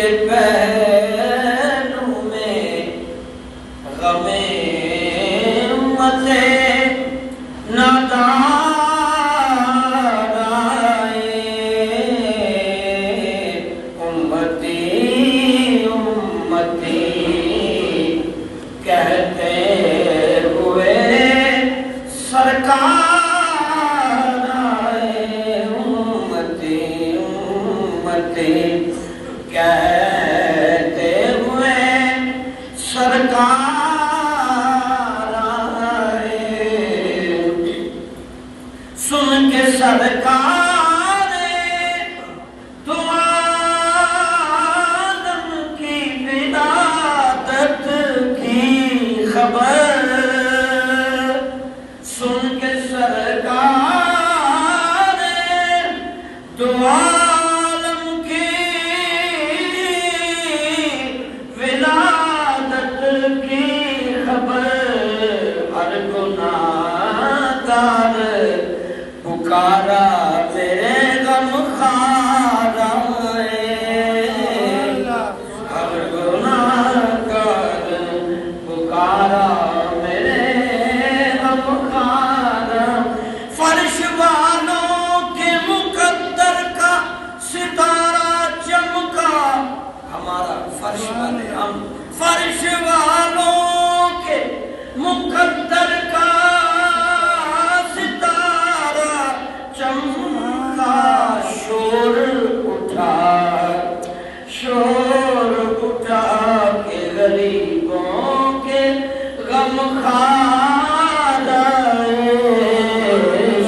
کے پہلو میں غم امت نادار آئے، امتی امتی کہتے ہوئے سرکار آئے، امتی امتی کہتے ہوئے سرکار آئے، سن کے سرکار تو عالم کی ولادت کی خبر، سن کے سرکار تو عالم کی ولادت کی خبر، ہر گناہگار پکارا میرے غم خار